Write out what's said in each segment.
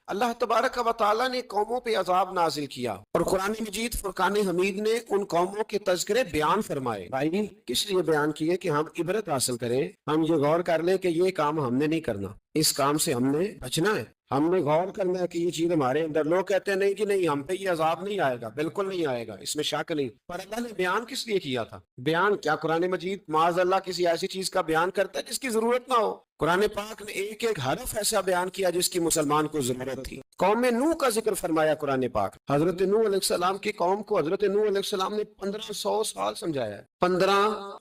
اللہ तबारक व तआला ने कौमों पे अजाब नाजिल किया और कुरान मजीद फुरकान हमीद ने उन कौमों के तज़किरे बयान फरमाए। भाई किस लिए बयान किए? कि हम इबरत हासिल करें, हम ये गौर कर लें कि ये काम हमने नहीं करना, इस काम से हमने बचना है। हमने गौर करना है कि ये चीज हमारे अंदर। लोग कहते हैं नहीं जी नहीं, हम पे ये अजाब नहीं आएगा, बिल्कुल नहीं आएगा, इसमें शक नहीं। पर अल्लाह ने बयान किस लिए किया था? बयान क्या कुरान मजीद माज़ अल्लाह किसी ऐसी चीज का बयान करता है जिसकी जरूरत ना हो? कुरान पाक ने एक एक हरफ ऐसा बयान किया जिसकी मुसलमान को जरूरत थी। कौम नूह का जिक्र फरमाया कुरान पाक। हजरत नूह अलैहिस्सलाम की कौम को हजरत नूह अलैहिस्सलाम ने 1500 साल समझाया है। 15,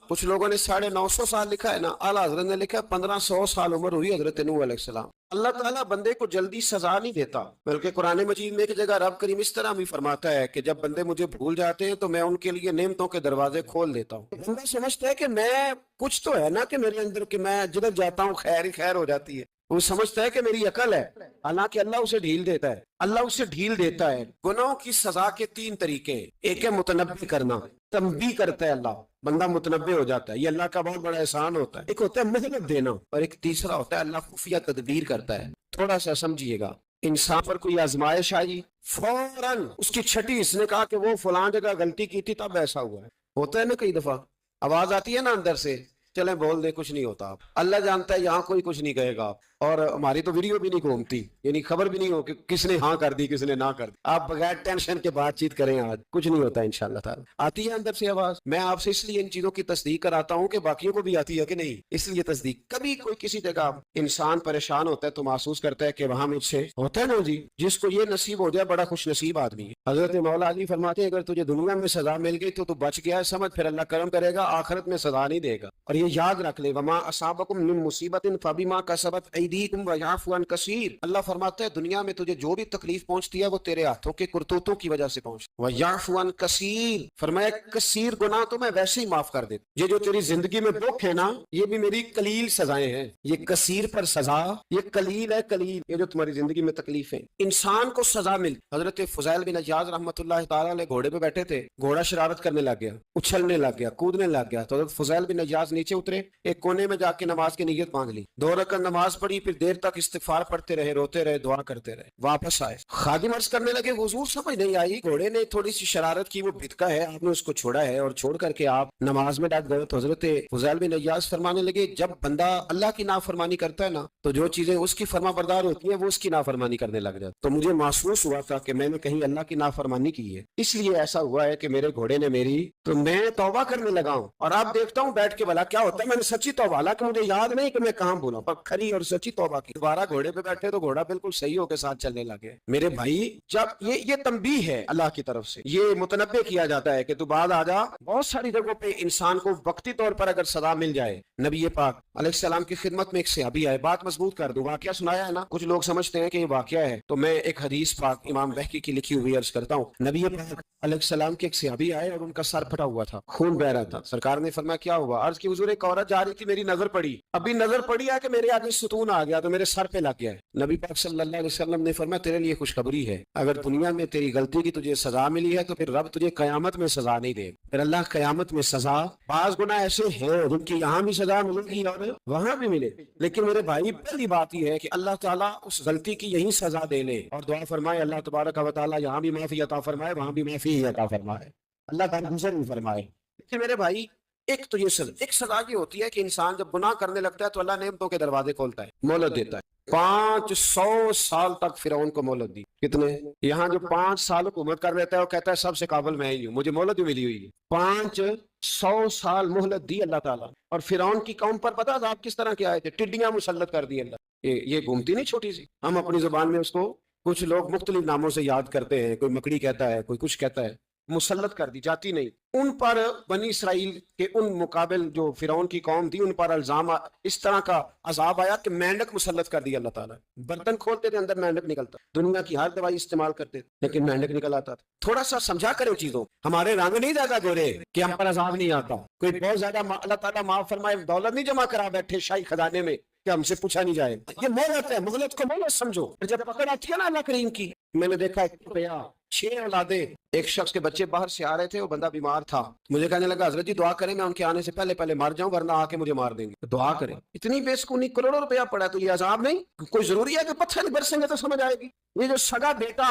कुछ लोगों ने 950 साल लिखा है ना, आला हजरत ने लिखा 1500 साल उम्र हुई हजरत नूह अलैहिस्सलाम। अल्लाह ताला बंदे को जल्दी सजा नहीं देता, बल्कि कुरान मजीद में एक जगह रब करीम इस तरह भी फरमाता है कि जब बंदे मुझे भूल जाते हैं तो मैं उनके लिए नेमतों के दरवाजे खोल देता हूँ। बंदा समझता है कि मैं कुछ तो है ना कि मेरे अंदर, कि मैं जिधर जाता हूँ खैर ही खैर हो जाती है। वो समझता है कि मेरी अकल है, हालांकि अल्लाह उसे ढील देता है। अल्लाह उसे ढील देता है। गुनाहों की सजा के 3 तरीके। एक है मुतनब्बी करना, तंबी करता है अल्लाह, बंदा मुतनब्बे हो जाता है, ये अल्लाह का बहुत बड़ा एहसान होता है। एक होता है मोहलत देना, और एक तीसरा होता है अल्लाह खुफिया तदबीर करता है। थोड़ा सा समझिएगा, इंसान पर कोई आजमाइश आई, फौरन उसकी छठी इसने कहा कि वो फलां जगह गलती की थी तब ऐसा हुआ है। होता है ना, कई दफा आवाज आती है ना अंदर से, चले बोल दे कुछ नहीं होता। आप अल्लाह जानता है यहाँ कोई कुछ नहीं कहेगा। और हमारी तो वीडियो भी नहीं घूमती, यानी खबर भी नहीं हो कि किसने हाँ कर दी किसने ना कर दी। आप बगैर टेंशन के बातचीत करें, आज कुछ नहीं होता इंशाअल्लाह ताला। आती है अंदर से आवाज। मैं आपसे इसलिए इन चीजों की तस्दीक कराता हूँ कि बाकियों को भी आती है कि नहीं, इसलिए तस्दीक। कभी कोई किसी जगह इंसान परेशान होता है तो महसूस करता है कि वहां मुझसे होता है ना जी, जिसको ये नसीब हो जाए बड़ा खुश नसीब आदमी है। हजरत मौला अली फरमाते हैं अगर तुझे दुनिया में सजा मिल गई तो तू बच गया है, समझ, फिर अल्लाह करम करेगा, आखिरत में सजा नहीं देगा। और ये याद रख ले, वमा असाबकुम मिन मुसीबतिन फबिमा कसबत ऐदीकुम व याफु अन कसीर। अल्लाह फरमाता है दुनिया में तुझे जो भी तकलीफ पहुंचती है वो तेरे हाथों के करतूतों की वजह से पहुंचती है। व याफु अन कसीर, फरमाया कसीर गुनाह तो मैं वैसे ही माफ कर देता। ये जो तेरी जिंदगी में दुख है ना, ये भी मेरी कलील सजाएं हैं। ये कसीर पर सजा, ये कलील है, कलील। ये जो तुम्हारी जिंदगी में तकलीफ है, इंसान को सजा मिल। हजरत फुजैल बिन अयाज रहमतुल्लाह तआला अलैह घोड़े पे बैठे थे, घोड़ा शरारत करने लग गया, उछलने लग गया, कूदने लग गया। तो हजरत फुजैल बिन अयाज नीचे उतरे, एक कोने में जाके नमाज की नीयत मांग ली, 2 रकात नमाज पढ़ी, फिर देर तक इस्तिगफार पढ़ते रहे, रोते रहे, दुआ करते रहे। वापस आए, खादिम अर्ज करने लगे हुजूर समझ नहीं आई, घोड़े ने थोड़ी सी शरारत की, वो भितका है, आपने उसको छोड़ा है और छोड़ करके आप नमाज में डट गए। तो हजरत फुजैल बिन अयाज फरमाने लगे जब बंदा अल्लाह की नाफरमानी करता है ना, तो जो चीजें उसकी फरमा बरदार होती है वो उसकी नाफरमानी करने लग जाती। तो मुझे महसूस हुआ था कि मैंने कहीं अल्लाह की नाफरमानी की है, इसलिए ऐसा हुआ है कि मेरे घोड़े ने मेरी, तो मैं तौबा करने लगा हूँ। और आप देखता हूँ बैठ के भला क्या होता है, मैंने सच्ची तौबा, हालांकि मुझे याद नहीं कि मैं कहाँ बोला, पर खरी और सच्ची तौबा की। दोबारा घोड़े पे बैठे तो घोड़ा बिल्कुल सही होकर साथ चलने लगे। मेरे भाई जब ये तंबीह है अल्लाह की तरफ से, ये मुतनब्बे किया जाता है कि तू बाद आ जा। बहुत सारी जगहों पे इंसान को वक्ती तौर पर अगर सजा मिल जाए, नबी पाक अलैहिस्सलाम की खिदमत में एक सहाबी आए, बात मजबूत कर दूं, वाकया सुनाया है ना, कुछ लोग समझते हैं कि ये वाकया है, तो मैं एक हदीस पाक इमाम बहकी की लिखी हुई अर्ज करता हूँ। नबी पाक अलैहिस्सलाम के एक सहाबी आए और उनका सर फटा हुआ था, खून बह रहा था। सरकार ने फरमाया क्या हुआ? अर्ज की हुजूर एक औरत जा रही थी, मेरी नजर पड़ी, अभी नजर पड़ी है कि मेरे आगे सुतून आ गया तो मेरे सर पे लग गया है। नबी पाक सल्लल्लाहु अलैहि वसल्लम ने फरमाया तेरे लिए खुशखबरी है, अगर दुनिया में तेरी गलती की तुझे सजा मिली है तो फिर रब तुझे कयामत में सजा नहीं देगा। फिर अल्लाह कयामत में सजा, बाज गुनाह ऐसे हैं जिनकी यहाँ भी सजा मिलेगी और वहां भी मिले, लेकिन मेरे भाई पहली बात यह है कि अल्लाह ताला उस गलती की यही सजा दे ले और दुआ फरमाए अल्लाह तबारक व तआला यहाँ भी माफी अता फरमाए, वहां भी माफी अता फरमाए, अल्लाह ताला हमसे नहीं फरमाए। लेकिन मेरे भाई एक तो ये सजा, एक सजा ये होती है कि इंसान जब गुनाह करने लगता है तो अल्लाह नेमतों के दरवाजे खोलता है, मोहलत देता है। 500 साल तक फिरौन को मोहलत दी। कितने? यहाँ जो 5 साल हुकूमत कर रहता है वो कहता है सबसे काबिल मैं ही हूँ, मुझे मोहलत भी मिली हुई है। 500 साल मोहलत दी अल्लाह ताला। और फिरौन की कौम पर पता आप किस तरह के आए थे? टिड्डियां मुसल्लत कर दी अल्लाह। ये घूमती नहीं छोटी सी, हम अपनी जुबान में उसको कुछ लोग मुख्तलिफ नामों से याद करते हैं, कोई मकड़ी कहता है, कोई कुछ कहता है, मुसल्लत कर दी, जाती नहीं। उन पर बनी इसराइल के उन मुकाबिल जो फिरौन की कौम थी उन पर इल्जाम इस तरह का अजाब आया कि मेंढक मुसल्लत कर दिया अल्लाह ताला। बर्तन खोलते थे अंदर मेंढक निकलता, दुनिया की हर दवाई इस्तेमाल करते लेकिन मेंढक निकल आता था। थोड़ा सा समझा करें चीजों, हमारे रंग नहीं ज्यादा गोरे कि हम पर अजाब नहीं आता। कोई बहुत ज्यादा अल्लाह ताला माफ फरमाए दौलत नहीं जमा करा बैठे शाही खजाने में कि हमसे पूछा नहीं जाए। ये मोहलत है, मोहलत को मोहलत समझो। जब पकड़ आती है ना अल्लाह करीम की, मैंने देखा 1 रुपया 6 औलादे। एक शख्स के बच्चे बाहर से आ रहे थे, वो बंदा बीमार था, मुझे कहने लगा हजरत जी दुआ करें मैं उनके आने से पहले पहले मर जाऊं वरना आके मुझे मार देंगे। तो दुआ करें। इतनी बेसुनी, करोड़ों रुपया पड़ा तो ये अजाब नहीं? कोई जरूरी है कि पत्थर बरसेंगे तो समझ आएगी? ये जो सगा बेटा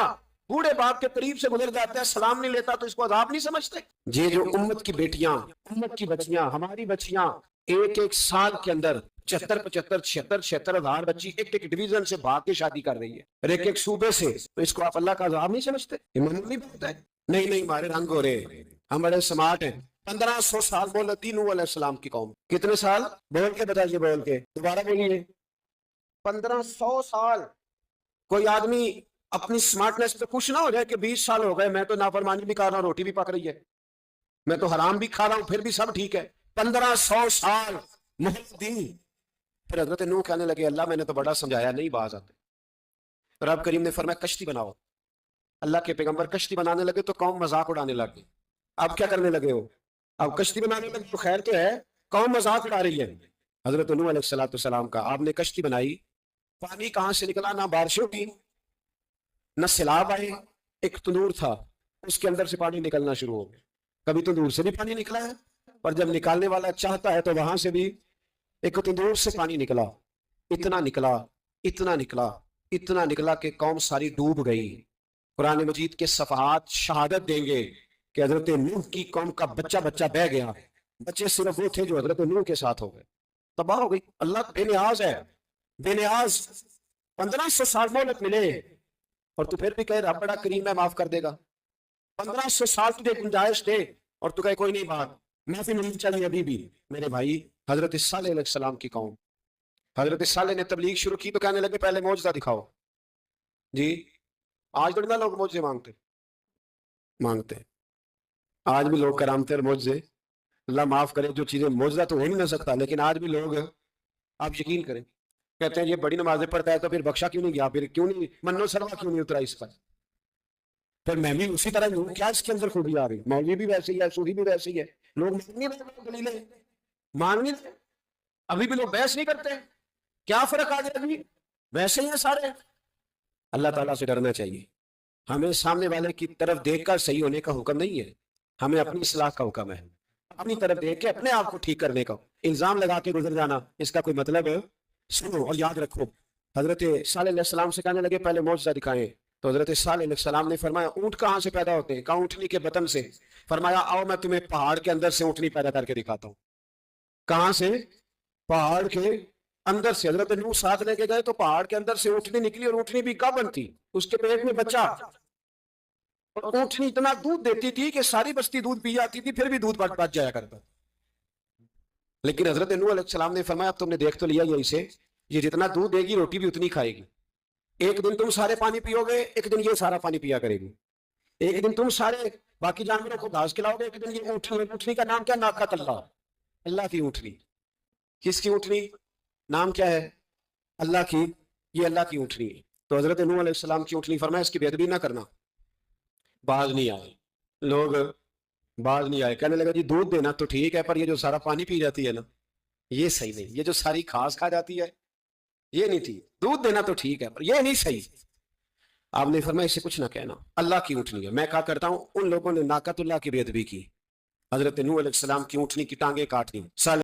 बूढ़े बाप के करीब से गुजर जाता है, सलाम नहीं लेता, तो इसको अजाब नहीं समझते? ये जो उम्मत की बेटियां, उम्मत की बच्चियां, हमारी बच्चियां एक एक साल के अंदर 75 75 76 76 हजार बच्ची एक एक डिवीजन से भाग के शादी कर रही है, और एक एक सूबे से, तो इसको आप अल्लाह का अजाब नहीं समझते? ये मामूली बात है? नहीं नहीं, हमारे रंग हो रहे, हम बड़े स्मार्ट हैं। 1500 साल बोला नूह अलैहिस्सलाम की कौम। कितने साल बोल के बताइए, बोल के दोबारा बोलिए। 1500 साल। कोई आदमी अपनी स्मार्टनेस पे खुश ना हो जाए कि 20 साल हो गए, मैं तो नाफरमानी भी कर रहा हूँ, रोटी भी पक रही है, मैं तो हराम भी खा रहा हूँ, फिर भी सब ठीक है। 1500 साल मोहलत दी। फिर हजरत नूह कहने लगे अल्लाह मैंने तो बड़ा समझाया, नहीं बाज आते। रब करीम ने फरमाया कश्ती बनाओ। अल्लाह के पैगंबर कश्ती बनाने लगे तो कौम मजाक उड़ाने लगे। अब क्या करने लगे हो? अब कश्ती बनाने लगे तो खैर तो है, कौम मजाक उड़ा रही है। हजरत नूह अलैहिस्सलाम का आपने कश्ती बनाई, पानी कहां से निकला? ना बारिशों की, न सैलाब आए, एक तंदूर था, उसके अंदर से पानी निकलना शुरू हो गया। कभी तंदूर से भी पानी निकला है, और जब निकालने वाला चाहता है तो वहां से भी एक तंदूर से पानी निकला। इतना निकला, इतना निकला, इतना निकला कि कौम सारी डूब गई। कुरान मजीद के सफहात शहादत देंगे कि हजरत नूह की कौम का बच्चा बच्चा बह गया। बच्चे सिर्फ वो थे जो हजरत नूह के साथ हो गए, तबाह हो गई। अल्लाह बेनियाज है, बेनियाज। 1500 साल मोहलत मिले और तू फिर भी कहे रब बड़ा करीम है, माफ कर देगा। 1500 साल तुझे गुंजाइश दे और तू कहे कोई नहीं, बात माफी नहीं चाहिए अभी भी। मेरे भाई, हजरत सालेह अलैहिस्सलाम की कौम, हजरत सालेह ने तबलीग शुरू की तो कहने लगे पहले मौजज़ा दिखाओ जी। आज तो ना लोग मौजज़े मांगते, आज भी लोग करामते और मौजज़े, अल्लाह माफ करे, जो चीजें मौजज़ा तो हो नहीं ना सकता, लेकिन आज भी लोग, आप यकीन करें, कहते हैं ये बड़ी नमाजें पढ़ता है तो फिर बख्शा क्यों नहीं गया, फिर क्यों नहीं मन्नो सरवा क्यों नहीं उतरा इस पर, फिर मैं भी उसी तरह हूँ, क्या इसके अंदर खूबी आ गई? मौलवी भी वैसे ही है, सूफी भी वैसे ही है, लोग मान नहीं रहे, अभी भी लोग बहस नहीं करते। क्या फर्क आ गया? अभी वैसे ही है सारे। अल्लाह ताला से डरना चाहिए। हमें सामने वाले की तरफ देखकर सही होने का हुक्म नहीं है, हमें अपनी इस्लाह का हुक्म है। अपनी तरफ देख के अपने आप को ठीक करने का। इल्जाम लगा के गुजर जाना, इसका कोई मतलब है? सुनो और याद रखो। हजरत सालेह अलैहिस्सलाम से कहने लगे पहले मौजज़ा दिखाएं, तो हजरत सालेह अलैहिस्सलाम ने फरमाया ऊंट कहां से पैदा होते हैं? कहा ऊंटनी के बतन से। फरमाया आओ मैं तुम्हें पहाड़ के अंदर से ऊंटनी पैदा करके दिखाता हूँ। कहां से? पहाड़ के अंदर से। हजरत नूह साथ लेके गए तो पहाड़ के अंदर से ऊंटनी निकली, और ऊंटनी भी गाभन थी, उसके पेट में बच्चा, और ऊंटनी इतना दूध देती थी कि सारी बस्ती दूध पी जाती थी, फिर भी दूध बच जाया करता। लेकिन हजरत नूह अलैहिस्सलाम ने फरमाया अब तुमने देख तो लिया यही से, ये जितना दूध देगी रोटी भी उतनी खाएगी। एक दिन तुम सारे पानी पियोगे, एक दिन ये सारा पानी पिया करेगी। एक दिन तुम सारे बाकी जानवरों को घास खिलाओगे, एक दिन ये ऊँटनी। ऊँटनी का नाम क्या? नाकत अल्लाह, अल्लाह की ऊँटनी। किसकी ऊँटनी? नाम क्या है? अल्लाह की। ये अल्लाह की ऊँटनी है। तो हजरत नूह अलैहिस्सलाम की ऊँटनी फरमाया इसकी बेदबी ना करना। बाज नहीं आए लोग, बाज नहीं आए। कहने लगा जी दूध देना तो ठीक है, पर ये जो सारा पानी पी जाती है ना, ये सही नहीं। ये जो सारी घास खा जाती है ये नहीं ठीक। दूध देना तो ठीक है पर ये नहीं सही। आपने फरमाया इसे कुछ ना कहना, अल्लाह की ऊँटनी है। मैं क्या करता हूँ, उन लोगों ने नाकतुल्लाह की बेदबी की, हजरत नूह अलैहिस्सलाम की ऊँटनी की टांगे काट दी।